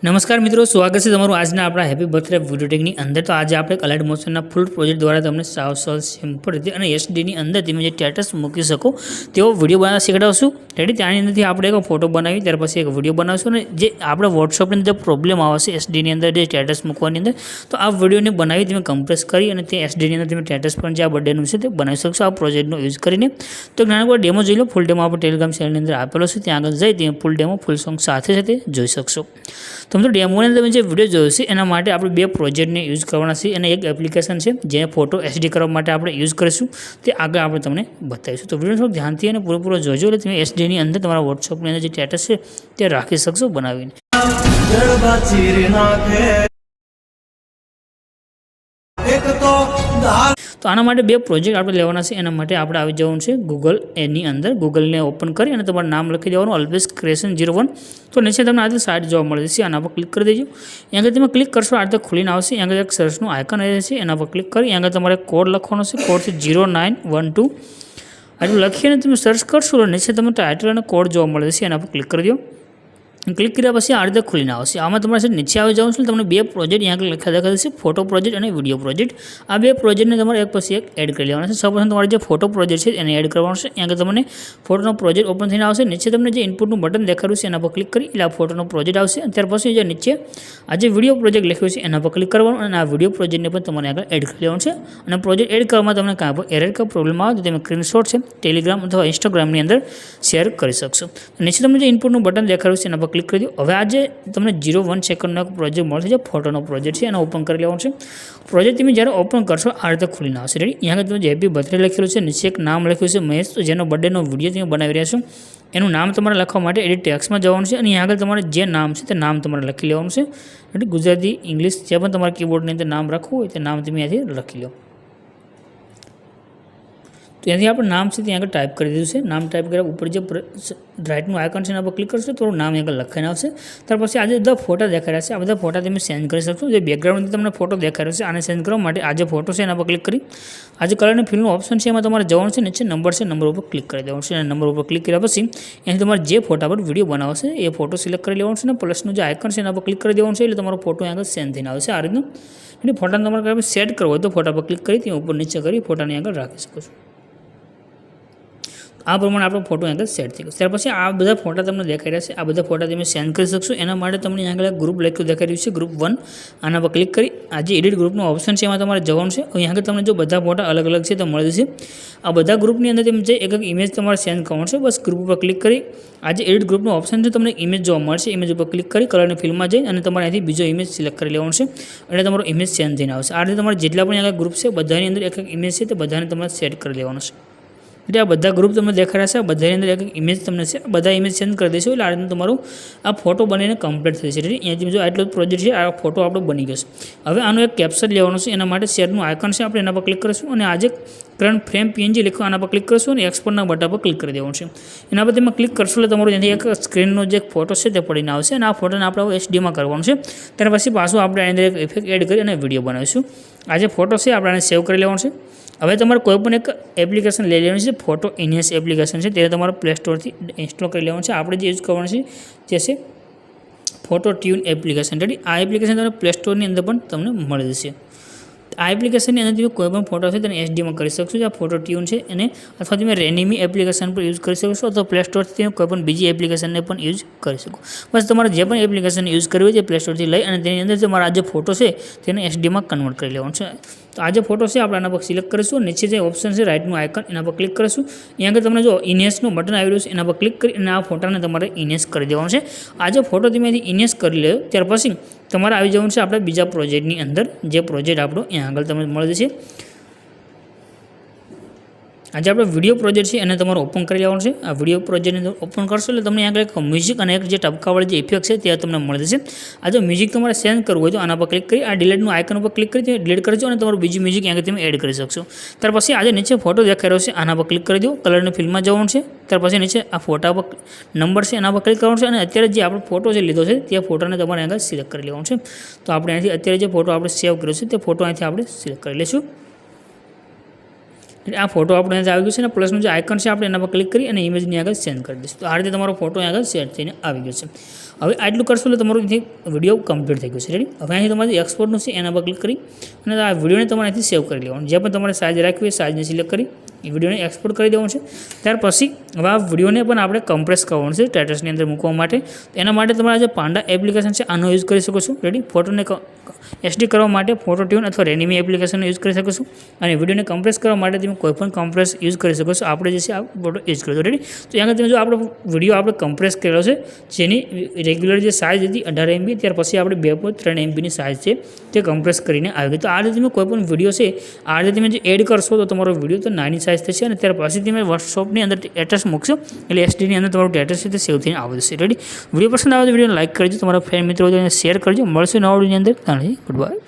નમસ્કાર મિત્રો, સ્વાગત છે તમારું આજના આપણા હેપી બર્થડે વિડીયો ટેકની અંદર। તો આજે આપણે કલાઇડ મોશનના ફૂલ પ્રોજેક્ટ દ્વારા તમને સાવ સિમ્પલ રીતે અને એસડીની અંદર તમે જે સ્ટેટસ મૂકી શકો તેવો વિડીયો બનાવવા શીખડાવશું। રેડી, ત્યાંની અંદરથી આપણે એક ફોટો બનાવી ત્યાર પછી એક વિડીયો બનાવશું અને જે આપણે વોટ્સઅપની અંદર પ્રોબ્લેમ આવશે એસડીની અંદર જે સ્ટેટસ મૂકવાની અંદર, તો આ વિડીયોને બનાવી તમે કમ્પ્રેસ કરી અને તે એસડીની અંદર તમે સ્ટેટસ પણ જે આ બર્થડેનું છે તે બનાવી શકશો આ પ્રોજેક્ટનો યુઝ કરીને। તો નાનો ડેમો જોઈ લો, ફૂલ ડેમો આપણે ટેલિગ્રામ ચેનલની અંદર આપેલો છે, ત્યાં આગળ જઈ તમે ફૂલ ડેમો ફૂલ સોંગ સાથે સાથે જોઈ શકશો। તો મિત્રો ડેમોની અંદર તમે જે વિડીયો જોયો છે એના માટે આપણે બે પ્રોજેક્ટને યુઝ કરવાના છે અને એક એપ્લિકેશન છે જે ફોટો એસડી કરવા માટે આપણે યુઝ કરીશું, તે આગળ આપણે તમને બતાવીશું। તો વિડીયો થોડું ધ્યાનથી અને પૂરેપૂરો જોજો એટલે તમે એસડીની અંદર તમારા વોટ્સઅપની અંદર જે સ્ટેટસ છે તે રાખી શકશો બનાવીને। તો આના માટે બે પ્રોજેક્ટ આપણે લેવાના છે। એના માટે આપણે આવી જવાનું છે ગૂગલ એની અંદર, ગૂગલને ઓપન કરી અને તમારું નામ લખી દેવાનું અલ્પેશ ક્રિએશન 01। તો નીચે તમને આ સાઇટ જોવા મળે છે, આના પર ક્લિક કરી દેજો। અહીંયા આગળ તમે ક્લિક કરશો આ રીતે ખુલીને આવશે, અહીંયા આગળ એક સર્ચનું આઇકન આવે છે, એના પર ક્લિક કરી અહીંયા આગળ તમારે કોડ લખવાનો છે, કોડ છે 0912। આટલું લખીને તમે સર્ચ કરશો તો નીચે તમને ટાઇટલ અને કોડ જોવા મળે છે, એના પર ક્લિક કરી દો। ક્લિક કર્યા પછી આ રીતે ખુલીને આવશે। આમાં તમારે નીચે આવી જવાનું છે, તમને બે પ્રોજેક્ટ અહીંયા આગળ લખા દેખાય છે, ફોટો પ્રોજેક્ટ અને વિડીયો પ્રોજેક્ટ। આ બે પ્રોજેક્ટને તમારે એક પછી એક એડ કરી લેવાના છે। સૌપ્રથમ તમારે જે ફોટો પ્રોજેક્ટ છે એને એડ કરવાનો છે। અહીંયા આગળ તમને ફોટોનો પ્રોજેક્ટ ઓપન થઈને આવશે, નીચે તમને જે ઇનપુટનું બટન દેખાડ્યું છે એના પર ક્લિક કરી એટલે આ ફોટોનો પ્રોજેક્ટ આવશે। ત્યાર પછી જે નીચે આ જે વિડીયો પ્રોજેક્ટ લખ્યું છે એના પર ક્લિક કરવાનું અને આ વિડીયો પ્રોજેક્ટને પણ તમારે આગળ એડ કરી લેવાનું છે। અને પ્રોજેક્ટ એડ કરવામાં તમને કાંઈ પણ એરર કે પ્રોબ્લેમ આવે તો તમે સ્ક્રીનશોટ છે ટેલિગ્રામ અથવા ઇન્સ્ટાગ્રામની અંદર શેર કરી શકશો। નીચે તમને જે ઇનપુટનું બટન દેખાડ્યું છે એના પર ક્લિક કરી દો। હવે આજે તમને 0.1 સેકન્ડનો એક પ્રોજેક્ટ મળશે, જે ફોટોનો પ્રોજેક્ટ છે, એને ઓપન કરી લેવાનો છે। પ્રોજેક્ટ તમે જ્યારે ઓપન કરશો આ રીતે ખુલીને આવશે। રેડી, અહીંયા આગળ તમે જે હેપી બર્થડે લખેલું છે, નીચે એક નામ લખ્યું છે મહેશ, તો જેનો બર્થડેનો વિડીયો તમે બનાવી રહ્યા છો એનું નામ તમારે લખવા માટે એડિટ ટેક્સ્ટમાં જવાનું છે અને અહીંયા આગળ તમારે જે નામ છે તે નામ તમારે લખી લેવાનું છે। એટલે ગુજરાતી, ઇંગ્લિશ જે પણ તમારે કીબોર્ડની અંદર નામ રાખવું હોય તે નામ તમે અહીંયાથી લખી લો। ત્યાંથી આપણે નામ છે ત્યાં આગળ ટાઈપ કરી દીધું છે। નામ ટાઈપ કર્યા ઉપર જે રાઇટનું આઇકન છે એના પર ક્લિક કરશો તો નામ આગળ લખાઈને આવશે। ત્યાર પછી આજે બધા ફોટા દેખાઈ રહ્યા છે, આ બધા ફોટા તમે સેન્ડ કરી શકશો। જે બેકગ્રાઉન્ડથી તમને ફોટો દેખાઈ રહ્યો છે આને સેન્ડ કરવા માટે આ જે ફોટો છે એના પર ક્લિક કરી આ જે કલરની ફિલનું ઓપ્શન છે એમાં તમારે જવાનું છે, નીચે નંબર છે, નંબર ઉપર ક્લિક કરી દેવાનું છે અને નંબર ઉપર ક્લિક કર્યા પછી એની તમારે જે ફોટા પર વિડીયો બનાવશે એ ફોટો સિલેક્ટ કરી લેવાનું છે અને પ્લસનું જે આઇકન છે એના પર ક્લિક કરી દેવાનું છે એટલે તમારો ફોટો આગળ સેન્ડ થઈને આવશે આ રીતનું। એટલે ફોટાને તમારે સેટ કરવો હોય તો ફોટા પર ક્લિક કરી ત્યાં ઉપર નીચે કરી ફોટાને આગળ રાખી શકો છો। આ પ્રમાણે આપણો ફોટો આગળ સેટ થઈ ગયો। ત્યાર પછી આ બધા ફોટા તમને દેખાઈ રહ્યા છે, આ બધા ફોટા તમે સેન્ડ કરી શકશો। એના માટે તમને આગળ ગ્રુપ લખ્યું દેખાઈ રહ્યું છે, ગ્રુપ 1, આના પર ક્લિક કરી આ જે એડિટ ગ્રુપનો ઓપ્શન છે એમાં તમારે જવાનું છે। અહીં આગળ તમને જો બધા ફોટા અલગ અલગ છે તો મળી જશે। આ બધા ગ્રુપની અંદર તમે જે એક એક ઇમેજ તમારે સેન્ડ કરવાનું છે, બસ ગ્રુપ ઉપર ક્લિક કરી આ જે એડિટ ગ્રુપનો ઓપ્શન છે તમને ઇમેજ જોવા મળશે, ઇમેજ ઉપર ક્લિક કરી કલરની ફિલ્મમાં જઈ અને તમારે અહીંથી બીજો ઇમેજ સિલેક્ટ કરી લેવાનું છે એટલે તમારો ઇમેજ સેન્ડ થઈને આવશે। આ રીતે તમારે જેટલા પણ આગળ ગ્રુપ છે બધાની અંદર એક એક ઇમેજ છે તે બધાને તમારે સેટ કરી લેવાનો છે। એટલે આ બધા ગ્રુપ તમને દેખાઈ રહ્યા છે, બધાની અંદર એક ઇમેજ તમને છે, બધા ઇમેજ સેન્ડ કરી દેશો એટલે આ રીતે તમારું આ ફોટો બનીને કમ્પ્લીટ થઈ જશે। અહીંયાથી જો આટલો પ્રોજેક્ટ છે, આ ફોટો આપણો બની ગયો છે। હવે આનું એક કેપ્શન લેવાનું છે, એના માટે શેરનું આઇકન છે, આપણે એના પર ક્લિક કરીશું અને આજે કરંટ ફ્રેમ પીએનજી લખ્યું આના પર ક્લિક કરશું અને એક્સપોર્ટના બટન પર ક્લિક કરી દેવાનું છે। એના પર તમે ક્લિક કરશો એટલે તમારું ત્યાંથી એક સ્ક્રીનનો જે ફોટો છે તે પડીને આવશે અને આ ફોટોને આપણે એચડીમાં કરવાનું છે। ત્યાર પછી પાછું આપણે એની અંદર એક ઇફેક્ટ એડ કરી અને વિડીયો બનાવીશું। આ જે ફોટો છે આપણે આને સેવ કરી લેવાનું છે। હવે તમારે કોઈ પણ એક એપ્લિકેશન લઈ લેવાની છે, ફોટો ઇન્હેન્સ એપ્લિકેશન છે, તે તમારે પ્લે સ્ટોરથી ઇન્સ્ટોલ કરી લેવાનું છે। આપણે જે યુઝ કરવાનું છે તે છે ફોટો ટ્યુન એપ્લિકેશન। રેડી, આ એપ્લિકેશન તમને પ્લે સ્ટોરની અંદર પણ તમને મળી જશે। આ એપ્લિકેશનની અંદર તમે કોઈ પણ ફોટો છે તેને એચડીમાં કરી શકશો। આ ફોટો ટ્યુન છે એને અથવા તમે રેનીમી એપ્લિકેશન પર યુઝ કરી શકશો અથવા પ્લે સ્ટોરથી તમે કોઈ પણ બીજી એપ્લિકેશનને પણ યુઝ કરી શકો। બસ તમારે જે પણ એપ્લિકેશન યુઝ કરવી હોય તે પ્લે સ્ટોરથી લઈ અને તેની અંદર તમારા આ જે ફોટો છે તેને એચડીમાં કન્વર્ટ કરી લેવાનું છે। તો આ જે ફોટો છે આપણે આના પર સિલેક્ટ કરીશું, નીચે જે ઓપ્શન છે રાઇટનું આઇકન એના પર ક્લિક કરીશું। અહીંયા આગળ તમને જો ઇનેસનું બટન આવી રહ્યું છે એના પર ક્લિક કરી અને આ ફોટાને તમારે ઇનેસ કરી દેવાનું છે। આ જે ફોટો તમે ઇનેસ કરી લો ત્યાર પછી તમારે આવી જવાનું છે આપણે બીજા પ્રોજેક્ટની અંદર, જે પ્રોજેક્ટ આપણો અહીંયા આગળ તમને મળી જશે। આજે આપણે વિડીયો પ્રોજેક્ટ છે એને તમારે ઓપન કરી લેવાનું છે। આ વિડીયો પ્રોજેક્ટને ઓપન કરશો એટલે તમને આગળ એક મ્યુઝિક અને એક જે ટપકાવાળી જે ઇફેક્ટ છે તે તમને મળી જશે। આ જો મ્યુઝિક તમારે સેન્ડ કરવું હોય તો આના પર ક્લિક કરી આ ડિલીટનું આઇકન ઉપર ક્લિક કરી ડિલીટ કરજો અને તમારું બીજું મ્યુઝિક આગળ તમે એડ કરી શકશો। ત્યાર પછી આજે નીચે ફોટો દેખાઈ રહ્યો છે આના પર ક્લિક કરી દો, કલરની ફિલ્મમાં જવાનું છે। ત્યાર પછી નીચે આ ફોટા પર નંબર છે એના પર ક્લિક કરવાનું છે અને અત્યારે જે આપણો ફોટો જે લીધો છે તે ફોટોને તમારે આગળ સિલેક્ટ કરી લેવાનું છે। તો આપણે અહીંથી અત્યારે જે ફોટો આપણે સેવ કર્યો છે તે ફોટો અહીંથી આપણે સિલેક્ટ કરી લઈશું। એટલે આ ફોટો આપણે આવી ગયો છે અને પ્લસનું જે આઇકન છે આપણે એના પર ક્લિક કરી અને ઇમેજની આગળ સેન્ડ કરી દઈશું. તો આ રીતે તમારો ફોટો આગળ સેટ થઈને આવી ગયો છે. હવે આટલું કરશો એટલે તમારો વિડીયો કમ્પ્લીટ થઈ ગયો છે. રેડી. હવે અહીં તમારે એક્સપોર્ટનું છે એના પર ક્લિક કરી અને આ વિડીયોને તમારે અહીંથી સેવ કરી લેવાનું. જે પણ તમારે સાઇઝ રાખવી હોય સાઇઝને સિલેક્ટ કરી એ વિડીયોને એક્સપોર્ટ કરી દેવાનું છે. ત્યાર પછી હવે આ વિડીયોને પણ આપણે કમ્પ્રેસ કરવાનું છે સ્ટેટસની અંદર મૂકવા માટે. એના માટે તમારા જે પાંડા એપ્લિકેશન છે આનો યુઝ કરી શકો છો. રેડી. ફોટોને એસડી કરવા માટે ફોટો ટ્યુન અથવા રેનીમી એપ્લિકેશનનો યુઝ કરી શકો છો અને વિડીયોને કમ્પ્રેસ કરવા માટે તમે કોઈ પણ કમ્પ્રેસ યુઝ કરી શકો છો. આપણે જે છે આ ફોટો યુઝ કરીશું. રેડી. તો અહીંયા તમે જો આપણો વિડીયો આપણે કમ્પ્રેસ કરેલો છે જેની રેગ્યુલર જે સાઇઝ હતી 18 MB ત્યાર પછી આપણે 2.3 MBની સાઇઝ છે તે કમ્પ્રેસ કરીને આવી ગઈ. તો આ રીતે તમે કોઈ પણ વિડીયો છે આ રીતે તમે જે એડ કરશો તો તમારો વિડીયો તો નાની સાઇઝ થશે અને ત્યાર પછી તમે વોટ્સઅપની અંદર એડ્રેસ મૂકશો એટલે એસડીની અંદર તમારું એડ્રેસ છે તે સેવ થઈને આવશે. રેડી. વિડીયો પસંદ આવે તો વિડીયોને લાઇક કરજો, તમારા ફ્રેન્ડ મિત્રો શેર કરજો. મળશે નવા વિડીયોની અંદર. Good bye.